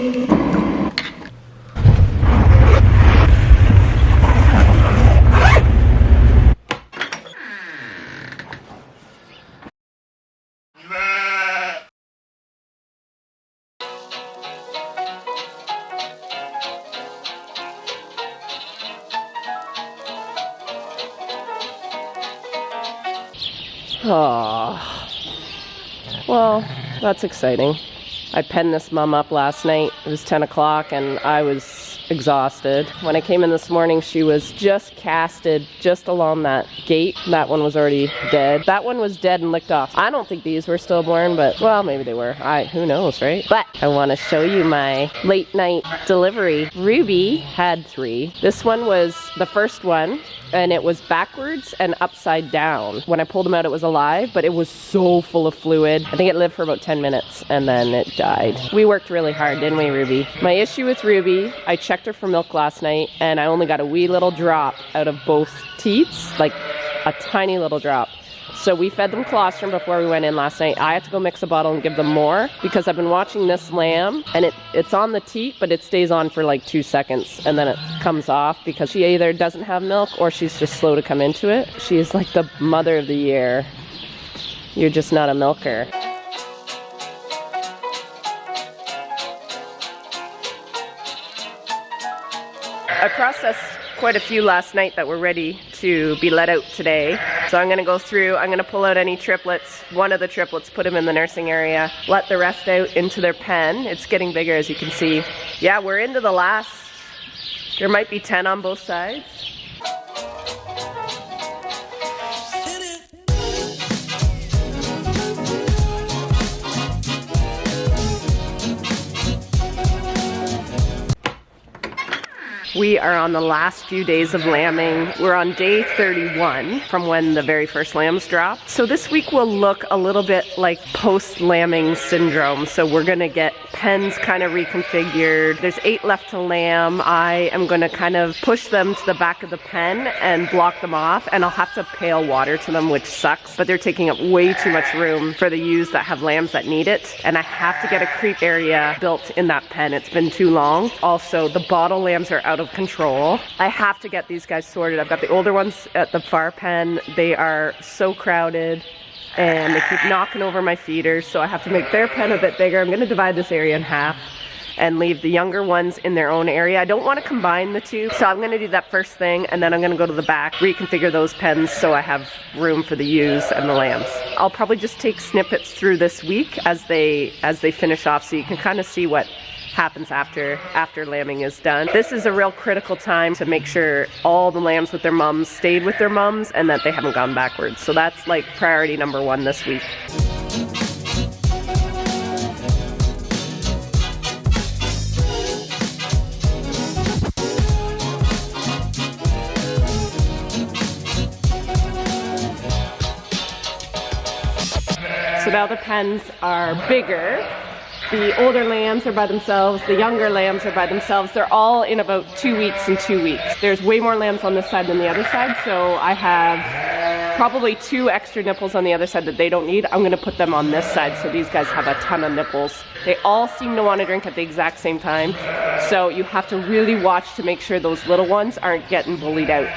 Oh, well, that's exciting. I penned this mom up last night. It was 10 o'clock and I was exhausted. When I came in this morning, she was just casted just along that gate. That one was already dead. That one was dead and licked off. I don't think these were stillborn, but well, maybe they were. Who knows, right? But I want to show you my late night delivery. Ruby had 3. This one was the first one, and it was backwards and upside down. When I pulled him out, it was alive, but it was so full of fluid. I think it lived for about 10 minutes and then it died. We worked really hard, didn't we, Ruby? My issue with Ruby, I checked her for milk last night and I only got a wee little drop out of both teats, like a tiny little drop. So we fed them colostrum before we went in last night. I had to go mix a bottle and give them more because I've been watching this lamb and it's on the teat, but it stays on for like 2 seconds and then it comes off because she either doesn't have milk or she's just slow to come into it. She is like the mother of the year. You're just not a milker. I processed quite a few last night that were ready to be let out today. So I'm gonna go through, I'm gonna pull out any triplets, one of the triplets, put them in the nursing area, let the rest out into their pen. It's getting bigger, as you can see. Yeah, we're into the last, there might be 10 on both sides. We are on the last few days of lambing. We're on day 31 from when the very first lambs dropped. So this week will look a little bit like post-lambing syndrome. So we're gonna get pens kind of reconfigured. There's 8 left to lamb. I am gonna kind of push them to the back of the pen and block them off, and I'll have to pail water to them, which sucks, but they're taking up way too much room for the ewes that have lambs that need it. And I have to get a creep area built in that pen. It's been too long. Also, the bottle lambs are out of control. I have to get these guys sorted. I've got the older ones at the far pen. They are so crowded and they keep knocking over my feeders, so I have to make their pen a bit bigger. I'm going to divide this area in half and leave the younger ones in their own area. I don't want to combine the two, so I'm going to do that first thing, and then I'm going to go to the back, reconfigure those pens so I have room for the ewes and the lambs. I'll probably just take snippets through this week as they finish off, so you can kind of see what happens after lambing is done. This is a real critical time to make sure all the lambs with their mums stayed with their mums and that they haven't gone backwards. So that's like priority number 1 this week. So now the pens are bigger. The older lambs are by themselves, the younger lambs are by themselves. They're all in about 2 weeks and 2 weeks. There's way more lambs on this side than the other side, so I have probably 2 extra nipples on the other side that they don't need. I'm gonna put them on this side, so these guys have a ton of nipples. They all seem to want to drink at the exact same time, so you have to really watch to make sure those little ones aren't getting bullied out.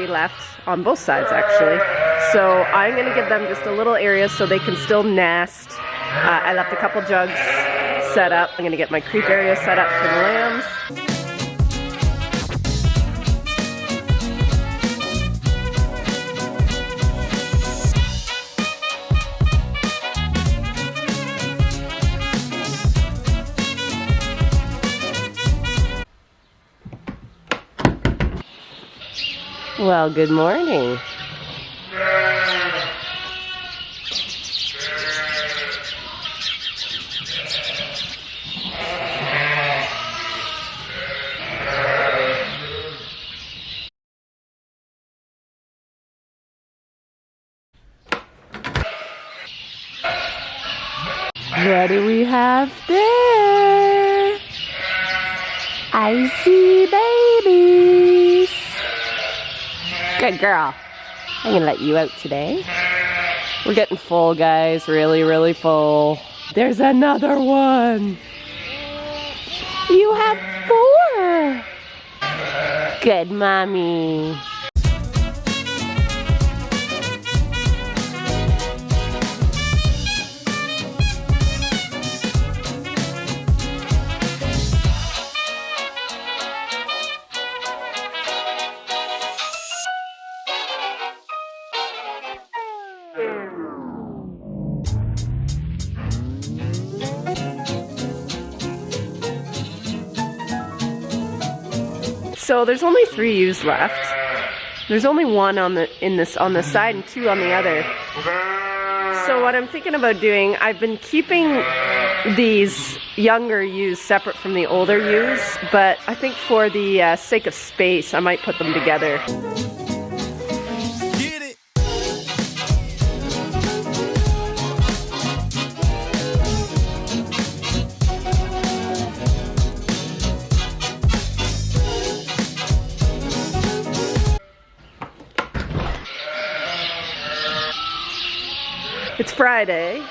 dairy left on both sides actually. So I'm going to give them just a little area so they can still nest. I left a couple jugs set up. I'm going to get my creep area set up for the lambs. Well, good morning. What do we have there? I see babies. Good girl. I'm gonna let you out today. We're getting full, guys. Really, really full. There's another one. You have 4. Good mommy. So there's only 3 ewes left. There's only 1 on the side and 2 on the other. So what I'm thinking about doing, I've been keeping these younger ewes separate from the older ewes, but I think for the sake of space, I might put them together. It's Friday.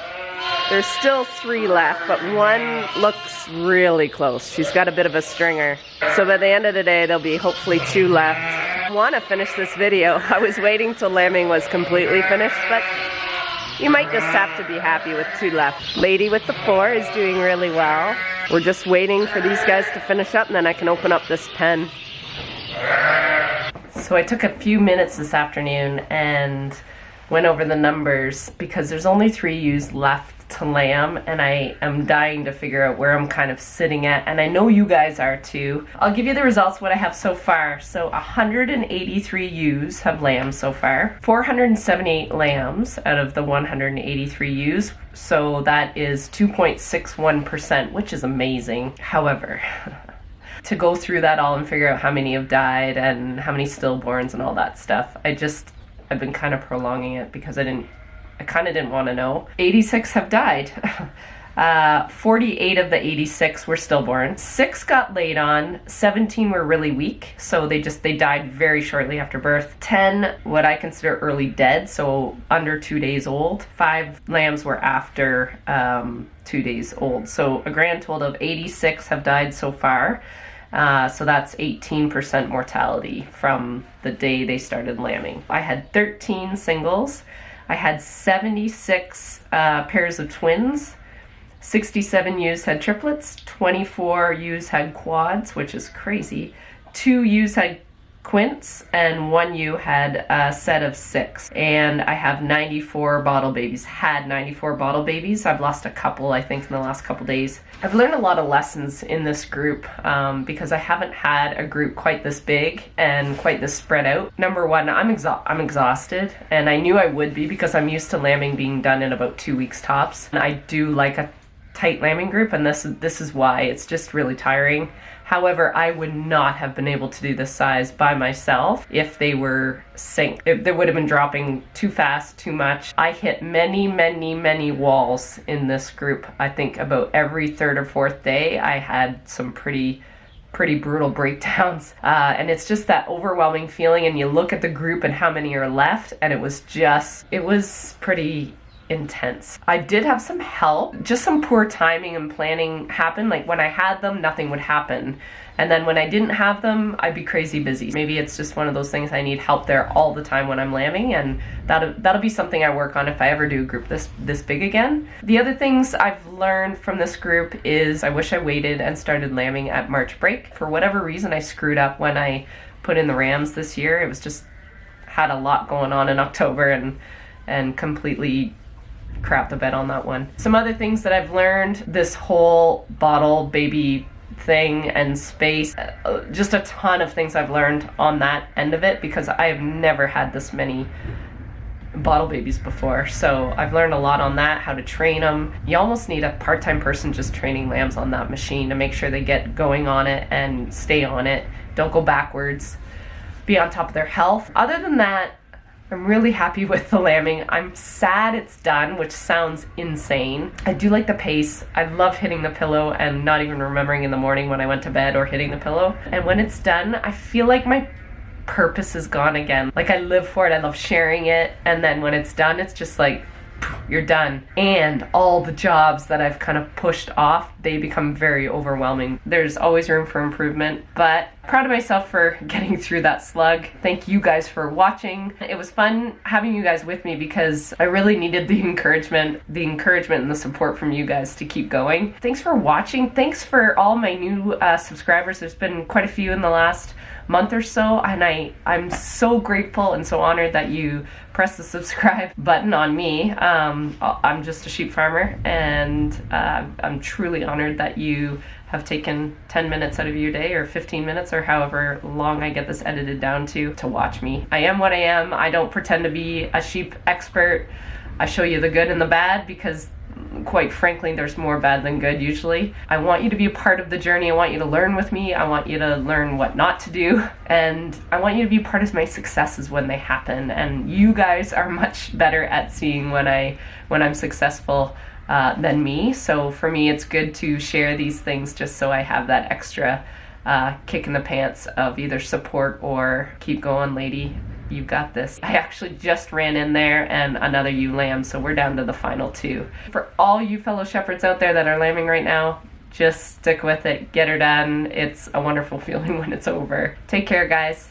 There's still 3 left, but 1 looks really close. She's got a bit of a stringer. So by the end of the day, there'll be hopefully 2 left. I want to finish this video. I was waiting till lambing was completely finished, but you might just have to be happy with 2 left. Lady with the 4 is doing really well. We're just waiting for these guys to finish up, and then I can open up this pen. So I took a few minutes this afternoon and went over the numbers because there's only 3 ewes left to lamb, and I am dying to figure out where I'm kind of sitting at, and I know you guys are too. I'll give you the results, what I have so far. So 183 ewes have lambs so far, 478 lambs out of the 183 ewes, so that is 2.61%, which is amazing. However, to go through that all and figure out how many have died and how many stillborns and all that stuff, I've been kind of prolonging it because I kind of didn't want to know. 86 have died. 48 of the 86 were stillborn. 6 got laid on. 17 were really weak, so they died very shortly after birth. 10 what I consider early dead, so under 2 days old. 5 lambs were after 2 days old. So a grand total of 86 have died so far. So that's 18% mortality from the day they started lambing. I had 13 singles. I had 76 pairs of twins. 67 ewes had triplets. 24 ewes had quads, which is crazy. 2 ewes had quints, and 1 ewe had a set of 6. And I have 94 bottle babies. Had 94 bottle babies. I've lost a couple, I think, in the last couple days. I've learned a lot of lessons in this group because I haven't had a group quite this big and quite this spread out. Number 1, I'm exhausted, and I knew I would be because I'm used to lambing being done in about 2 weeks tops. And I do like a tight lambing group, and this is why. It's just really tiring. However, I would not have been able to do this size by myself if they were synced. They would have been dropping too fast, too much. I hit many, many, many walls in this group. I think about every 3rd or 4th day, I had some pretty brutal breakdowns. And it's just that overwhelming feeling, and you look at the group and how many are left, and it was pretty intense. I did have some help, just some poor timing and planning happened. Like when I had them, nothing would happen. And then when I didn't have them, I'd be crazy busy. Maybe it's just one of those things I need help there all the time when I'm lambing, and that'll be something I work on if I ever do a group this big again. The other things I've learned from this group is I wish I waited and started lambing at March break. For whatever reason, I screwed up when I put in the rams this year. It was just had a lot going on in October and completely crap the bed on that one. Some other things that I've learned, this whole bottle baby thing and space, just a ton of things I've learned on that end of it, because I have never had this many bottle babies before. So I've learned a lot on that, how to train them. You almost need a part-time person just training lambs on that machine to make sure they get going on it and stay on it, don't go backwards, be on top of their health. Other than that, I'm really happy with the lambing. I'm sad it's done, which sounds insane. I do like the pace. I love hitting the pillow and not even remembering in the morning when I went to bed or hitting the pillow. And when it's done, I feel like my purpose is gone again. Like I live for it, I love sharing it. And then when it's done, it's just like, you're done. And all the jobs that I've kind of pushed off, they become very overwhelming. There's always room for improvement, but proud of myself for getting through that slug. Thank you guys for watching. It was fun having you guys with me because I really needed the encouragement and the support from you guys to keep going. Thanks for watching. Thanks for all my new subscribers. There's been quite a few in the last month or so, and I'm so grateful and so honored that you press the subscribe button on me. I'm just a sheep farmer, and I'm truly honored that you have taken 10 minutes out of your day, or 15 minutes, or however long I get this edited down to watch me. I am what I am. I don't pretend to be a sheep expert. I show you the good and the bad because quite frankly, there's more bad than good usually. I want you to be a part of the journey. I want you to learn with me. I want you to learn what not to do. And I want you to be part of my successes when they happen. And you guys are much better at seeing when I'm successful than me. So for me, it's good to share these things just so I have that extra kick in the pants of either support or keep going, lady. You got this. I actually just ran in there and another ewe lamb, so we're down to the final 2. For all you fellow shepherds out there that are lambing right now, just stick with it, get her done. It's a wonderful feeling when it's over. Take care, guys.